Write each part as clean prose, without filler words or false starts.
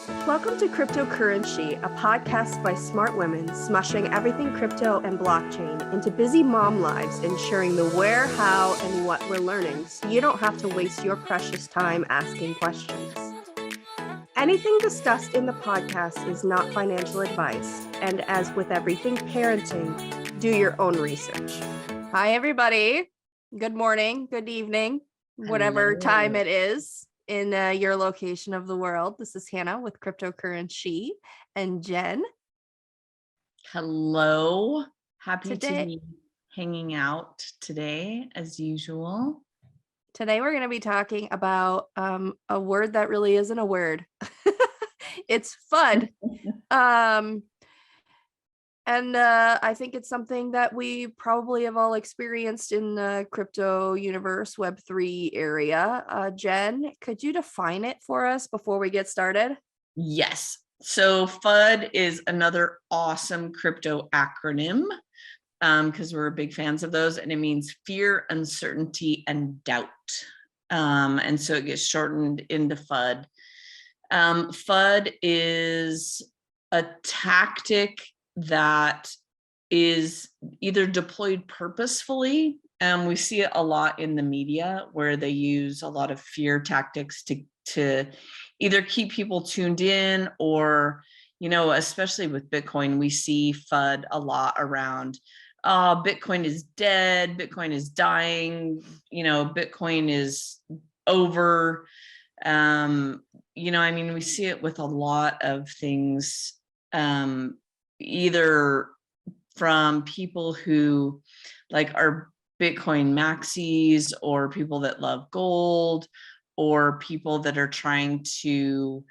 Welcome to Cryptocurrency, a podcast by smart women smushing everything crypto and blockchain into busy mom lives, ensuring the where, how, and what we're learning so you don't have to waste your precious time asking questions. Anything discussed in the podcast is not financial advice, and as with everything parenting, do your own research. Hi, everybody. Good morning, good evening, whatever time it is in your location of the world. This is Hannah with Cryptocurrency and Jen. Hello. Happy to be hanging out today as usual. Today we're going to be talking about a word that really isn't a word. It's FUD. And I think it's something that we probably have all experienced in the crypto universe, Web3 area. Jen, could you define it for us before we get started? Yes. So FUD is another awesome crypto acronym because we're big fans of those, and it means fear, uncertainty, and doubt. And so it gets shortened into FUD. FUD is a tactic that is either deployed purposefully. We see it a lot in the media where they use a lot of fear tactics to either keep people tuned in or, especially with Bitcoin, we see FUD a lot around, Bitcoin is dead, Bitcoin is dying, Bitcoin is over. We see it with a lot of things, either from people who are Bitcoin maxis or people that love gold or people that are trying to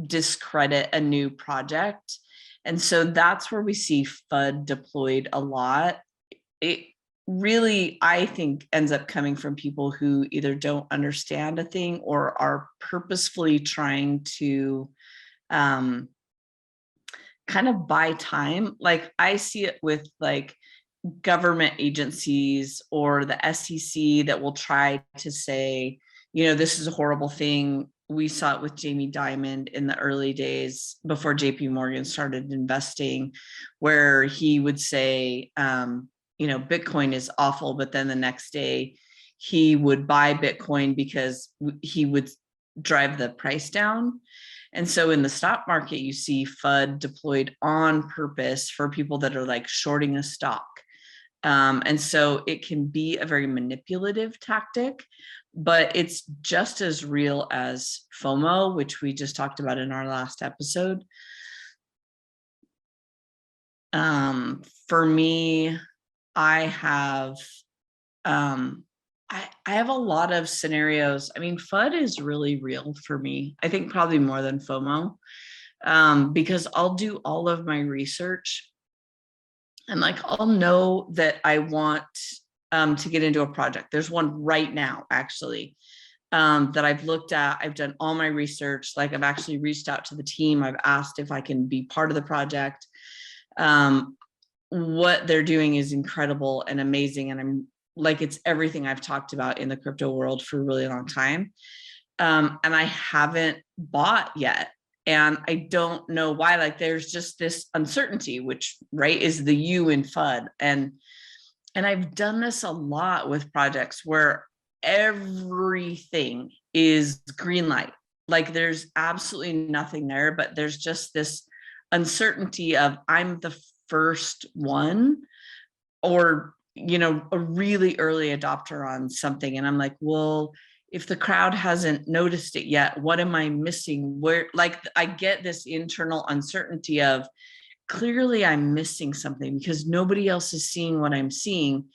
discredit a new project. And so that's where we see FUD deployed a lot. It really, I think, ends up coming from people who either don't understand a thing or are purposefully trying to kind of buy time. Like I see it with government agencies or the SEC that will try to say, this is a horrible thing. We saw it with Jamie Dimon in the early days before JP Morgan started investing, where he would say, Bitcoin is awful, but then the next day he would buy Bitcoin because he would drive the price down. And so in the stock market, you see FUD deployed on purpose for people that are shorting a stock. And so it can be a very manipulative tactic, but it's just as real as FOMO, which we just talked about in our last episode. For me, I have a lot of scenarios. FUD is really real for me. I think probably more than FOMO, because I'll do all of my research and I'll know that I want to get into a project. There's one right now, actually, that I've looked at. I've done all my research. I've actually reached out to the team. I've asked if I can be part of the project. What they're doing is incredible and amazing. And I'm it's everything I've talked about in the crypto world for a really long time. And I haven't bought yet. And I don't know why. There's just this uncertainty, which is the U in FUD. And I've done this a lot with projects where everything is green light. There's absolutely nothing there, but there's just this uncertainty of I'm the first one, or a really early adopter on something. And I'm well, if the crowd hasn't noticed it yet, what am I missing? Where I get this internal uncertainty of clearly I'm missing something because nobody else is seeing what I'm seeing.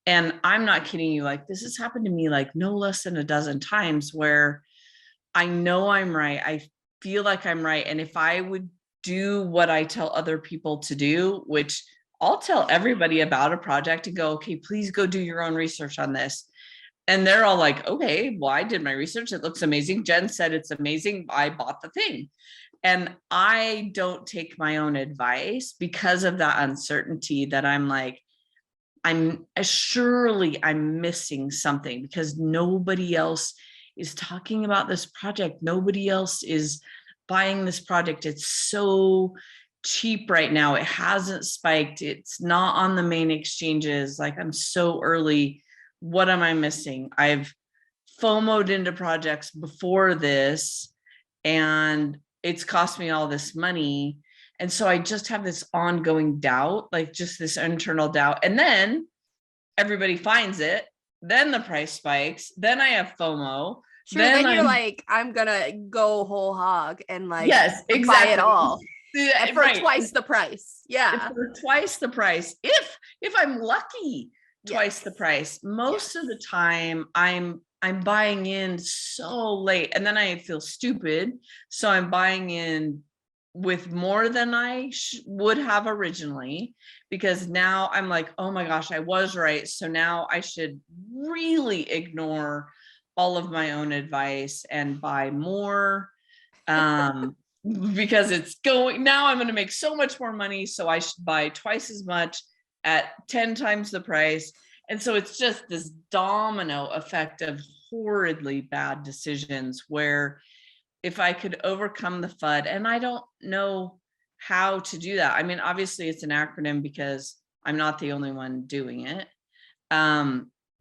And I'm not kidding you. This has happened to me no less than a dozen times where I know I'm right. I feel like I'm right. And if I would do what I tell other people to do, which I'll tell everybody about a project and go, okay, please go do your own research on this. And they're all okay, well, I did my research. It looks amazing. Jen said it's amazing. I bought the thing. And I don't take my own advice because of that uncertainty that I'm surely I'm missing something because nobody else is talking about this project. Nobody else is buying this project. It's so cheap right now. It hasn't spiked. It's not on the main exchanges. Like, I'm so early. What am I missing? I've FOMO'd into projects before this, and it's cost me all this money. And so I just have this ongoing doubt, like just this internal doubt. And then everybody finds it. Then the price spikes. Then I have FOMO. Sure, then you're like, I'm gonna go whole hog and like, yes, exactly. buy it all. And for Right. twice the price. Yeah. For twice the price. If I'm lucky, twice the price. Most of the time I'm buying in so late, and then I feel stupid. So I'm buying in with more than I would have originally, because now I'm like, oh my gosh, I was right. So now I should really ignore all of my own advice and buy more, because it's going, now I'm going to make so much more money. So I should buy twice as much at 10 times the price. And so it's just this domino effect of horridly bad decisions, where if I could overcome the FUD, and I don't know how to do that. I mean, obviously it's an acronym because I'm not the only one doing it.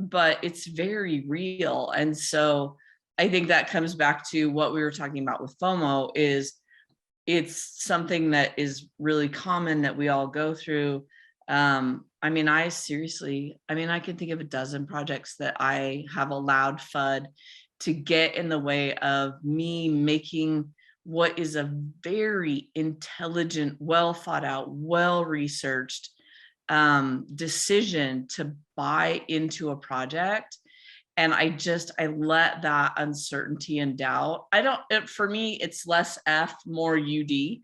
But it's very real. And so I think that comes back to what we were talking about with FOMO. Is it's something that is really common that we all go through. I mean, I can think of a dozen projects that I have allowed FUD to get in the way of me making what is a very intelligent, well thought out, well researched decision to buy into a project. And I let that uncertainty and doubt. For me, it's less F, more UD.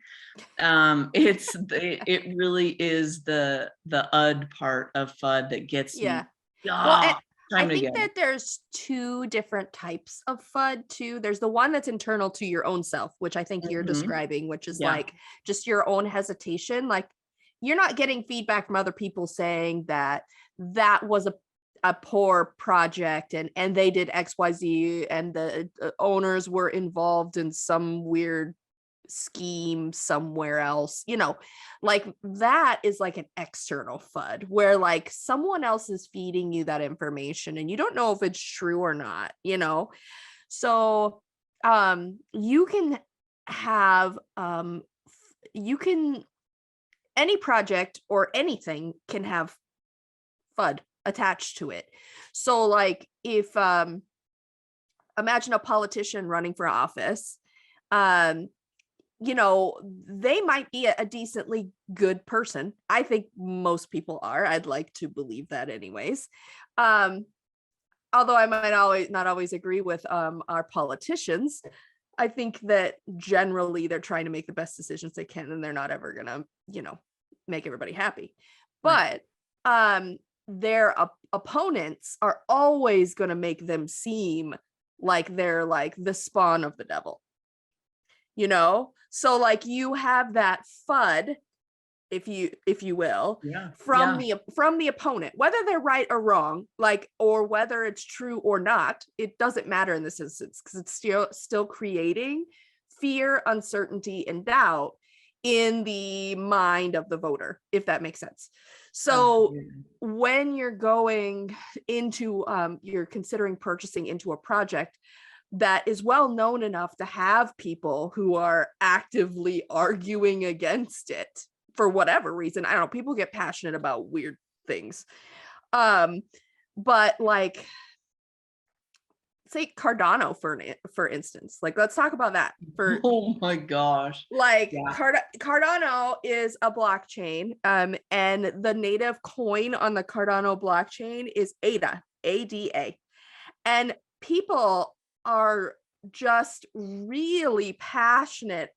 It really is the UD part of FUD that gets me. Well, I think that there's two different types of FUD too. There's the one that's internal to your own self, which I think you're describing, which is like just your own hesitation. Like, you're not getting feedback from other people saying that was a poor project and they did XYZ and the owners were involved in some weird scheme somewhere else, like that is like an external FUD where like someone else is feeding you that information and you don't know if it's true or not, so you can have any project or anything can have FUD attached to it. So like if imagine a politician running for office, they might be a decently good person. I think most people are. I'd like to believe that anyways. Although I might not always agree with our politicians. I think that generally they're trying to make the best decisions they can and they're not ever gonna, make everybody happy. But their opponents are always gonna make them seem like they're like the spawn of the devil. So like you have that FUD, if you will, from the opponent, whether they're right or wrong, like, or whether it's true or not, it doesn't matter in this instance, because it's still creating fear, uncertainty, and doubt in the mind of the voter, if that makes sense. So when you're going into you're considering purchasing into a project that is well known enough to have people who are actively arguing against it for whatever reason. I don't know, people get passionate about weird things. But like, say Cardano for instance, like let's talk about that for oh my gosh. Like Cardano is a blockchain, and the native coin on the Cardano blockchain is ADA, ADA. And people are just really passionate,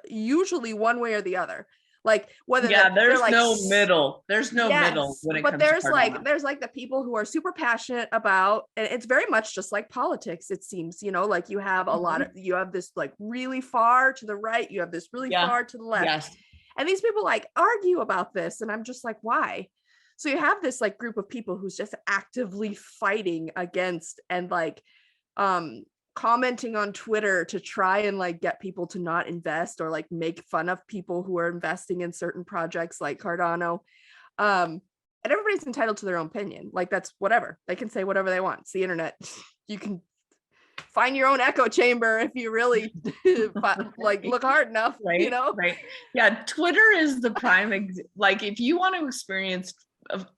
usually one way or the the like whether there's like, no middle. There's no middle when it comes to Cardano. There's like the people who are super passionate about, and it's very much just like politics, it seems, like you have a lot of, you have this like really far to the right, you have this really far to the left, and these people like argue about this, and I'm just like, why? So you have this like group of people who's just actively fighting against and like commenting on Twitter to try and like get people to not invest or like make fun of people who are investing in certain projects like Cardano. And everybody's entitled to their own opinion. Like that's whatever. They can say whatever they want. It's the internet. You can find your own echo chamber if you really like look hard enough, right, right. Yeah, Twitter is the prime like if you want to experience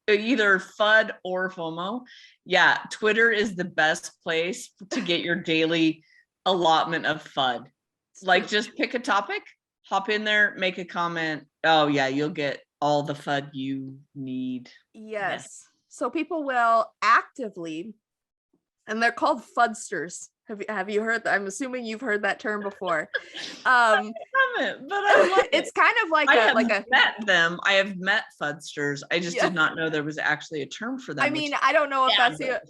either FUD or FOMO, yeah, Twitter is the best place to get your daily allotment of FUD. Like just pick a topic, hop in there, make a comment. Oh yeah, you'll get all the FUD you need. Yes. So people will actively, and they're called FUDsters. Have you heard that? I'm assuming you've heard that term before. I haven't, but I love it's kind of like I have met them. I have met FUDsters. I just did not know there was actually a term for them. I mean, I don't know if that's the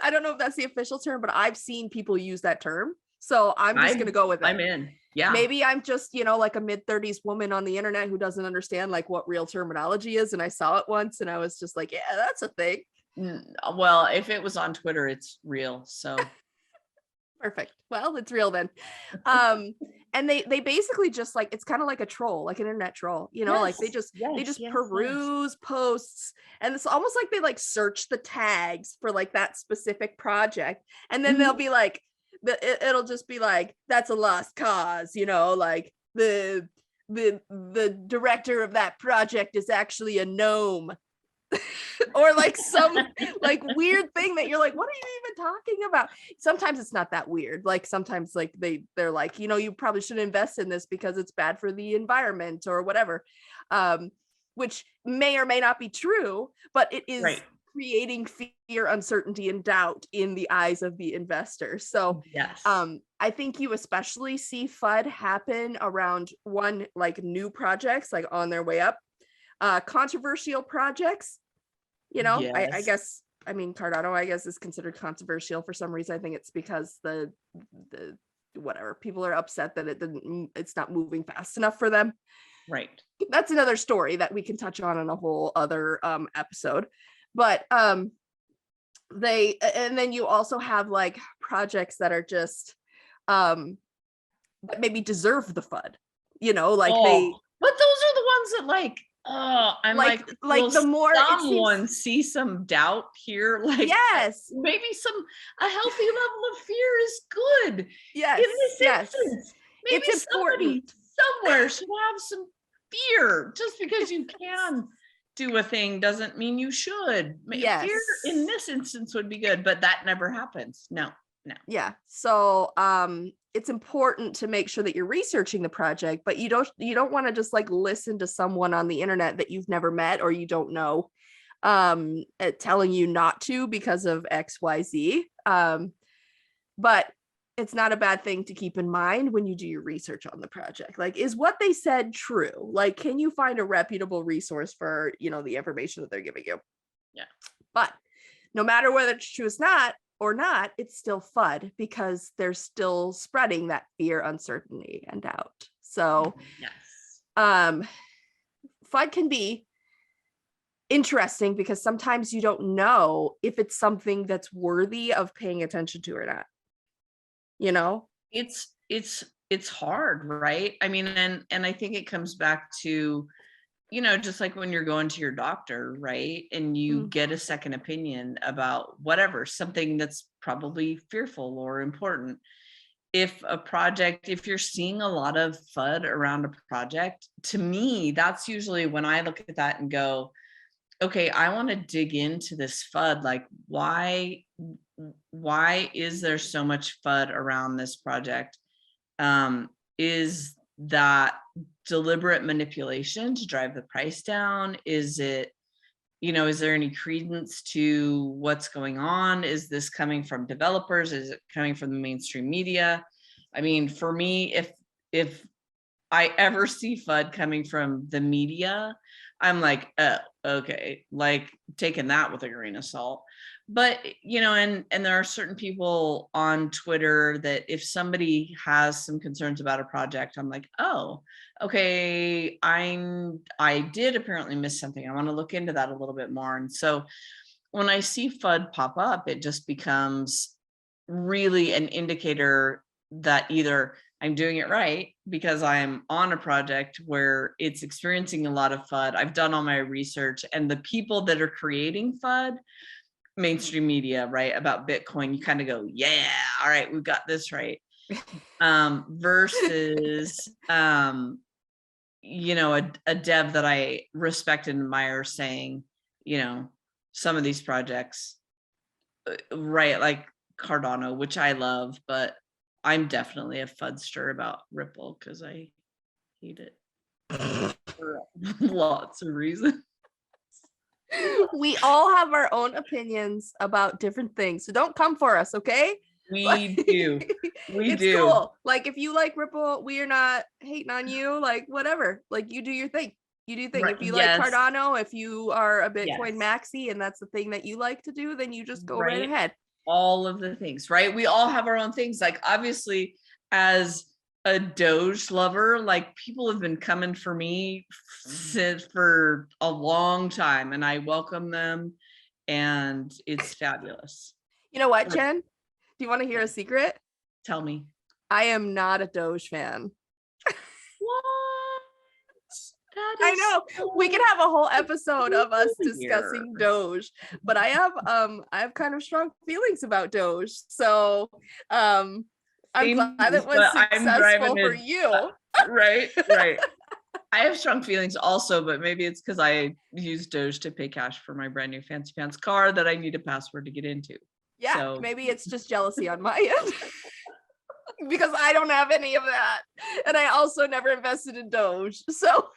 I don't know if that's the official term, but I've seen people use that term. So I'm just gonna go with it. I'm in. Yeah. Maybe I'm just, like a mid-30s woman on the internet who doesn't understand like what real terminology is. And I saw it once and I was just like, yeah, that's a thing. Well, if it was on Twitter, it's real. So perfect. Well, it's real then. And they basically just like, it's kind of like a troll, like an internet troll, like they just peruse posts, and it's almost like they like search the tags for like that specific project, and then they'll be like, it'll just be like, that's a lost cause, like the director of that project is actually a gnome. Or like some like weird thing that you're like, what are you even talking about? Sometimes it's not that weird. Like sometimes like they're like, you probably shouldn't invest in this because it's bad for the environment or whatever, which may or may not be true, but it is creating fear, uncertainty, and doubt in the eyes of the investor. So yes, I think you especially see FUD happen around one, like new projects, like on their way up, controversial projects. I guess, I mean, Cardano, I guess, is considered controversial for some reason. I think it's because the whatever, people are upset that it's not moving fast enough for them. Right. That's another story that we can touch on in a whole other episode. But and then you also have like projects that are just that maybe deserve the FUD, but those are the ones that like, I'm like the more someone see some doubt here, like yes, maybe a healthy level of fear is good. Yes, in this instance, maybe it's somebody somewhere should have some fear. Just because you can do a thing doesn't mean you should. Yes. Fear in this instance would be good, but that never happens. No. Yeah. So it's important to make sure that you're researching the project, but you don't want to just like listen to someone on the internet that you've never met or you don't know telling you not to because of XYZ. But it's not a bad thing to keep in mind when you do your research on the project. Like, is what they said true? Like, can you find a reputable resource for, the information that they're giving you? Yeah. But no matter whether it's true or not, it's still FUD because they're still spreading that fear, uncertainty, and doubt. So yes. FUD can be interesting because sometimes you don't know if it's something that's worthy of paying attention to or not. It's hard, right? I mean, and I think it comes back to, just like when you're going to your doctor, right? And you get a second opinion about whatever, something that's probably fearful or important. If you're seeing a lot of FUD around a project, to me, that's usually when I look at that and go, okay, I want to dig into this FUD. Like, why is there so much FUD around this project? Is that deliberate manipulation to drive the price down? Is it, is there any credence to what's going on? Is this coming from developers? Is it coming from the mainstream media? I mean, for me, if I ever see FUD coming from the media, I'm like, oh, okay, like taking that with a grain of salt. But, and there are certain people on Twitter that if somebody has some concerns about a project, I'm like, oh, okay, I did apparently miss something. I want to look into that a little bit more. And so when I see FUD pop up, it just becomes really an indicator that either I'm doing it right because I'm on a project where it's experiencing a lot of FUD. I've done all my research, and the people that are creating FUD, mainstream media, right, about Bitcoin, you kind of go, yeah, all right, we've got this right. Versus, you know, a dev that I respect and admire saying, you know, some of these projects, right, like Cardano, which I love, but I'm definitely a fudster about Ripple because I hate it for lots of reasons. We all have our own opinions about different things, so don't come for us, okay? We do. We It's do. cool. Like, if you like Ripple, we are not hating on you. Like, whatever. Like, you do your thing. You do your thing. Right, If you yes. like Cardano, if you are a Bitcoin Yes. maxi and that's the thing that you like to do, then you just go right Right. ahead. All of the things, right? We all have our own things. Like, obviously, as a Doge lover, like, people have been coming for me for a long time, and I welcome them, and it's fabulous. You know what, Jen? Do you want to hear a secret? Tell me. I am not a Doge fan. What? I know we could have a whole episode of us discussing Doge, but I have kind of strong feelings about Doge. So I'm glad it was successful for you. Right. I have strong feelings also, but maybe it's because I use Doge to pay cash for my brand new fancy pants car that I need a password to get into. Yeah, so maybe it's just jealousy on my end. Because I don't have any of that. And I also never invested in Doge. So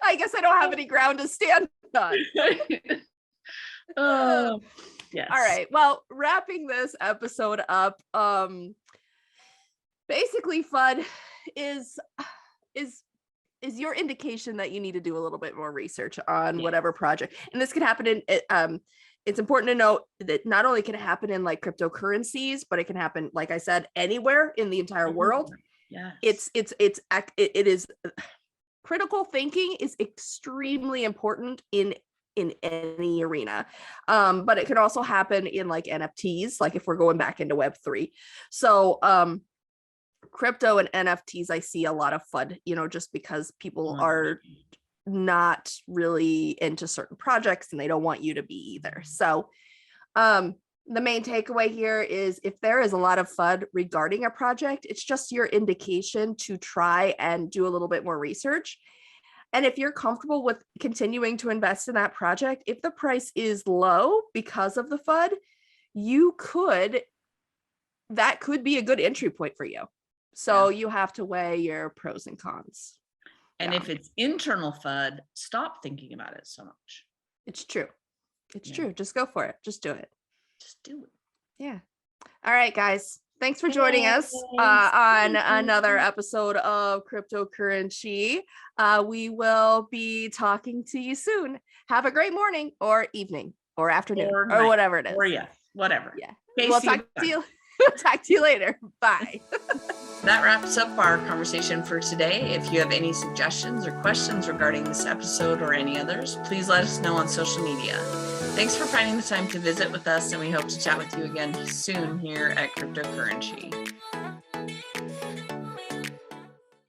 I guess I don't have any ground to stand on. Yes. All right. Well, wrapping this episode up, basically FUD is your indication that you need to do a little bit more research on whatever project. And this can happen in it's important to note that not only can it happen in like cryptocurrencies, but it can happen, like I said, anywhere in the entire world. Yeah. It is critical thinking is extremely important in any arena. But it can also happen in like NFTs, like if we're going back into Web3. So crypto and NFTs, I see a lot of FUD, you know, just because people are not really into certain projects and they don't want you to be either. So the main takeaway here is if there is a lot of FUD regarding a project, it's just your indication to try and do a little bit more research. And if you're comfortable with continuing to invest in that project, if the price is low because of the FUD, that could be a good entry point for you. So you have to weigh your pros and cons. And if it's internal FUD, stop thinking about it so much. It's true. It's true. Just go for it. Just do it. Just do it. Yeah. All right, guys. Thanks for joining us on another episode of Cryptocurrency. We will be talking to you soon. Have a great morning or evening or afternoon or whatever it is. Or whatever. Yeah. We'll talk to you later. Bye. That wraps up our conversation for today. If you have any suggestions or questions regarding this episode or any others, please let us know on social media. Thanks for finding the time to visit with us, and we hope to chat with you again soon here at Cryptocurrency.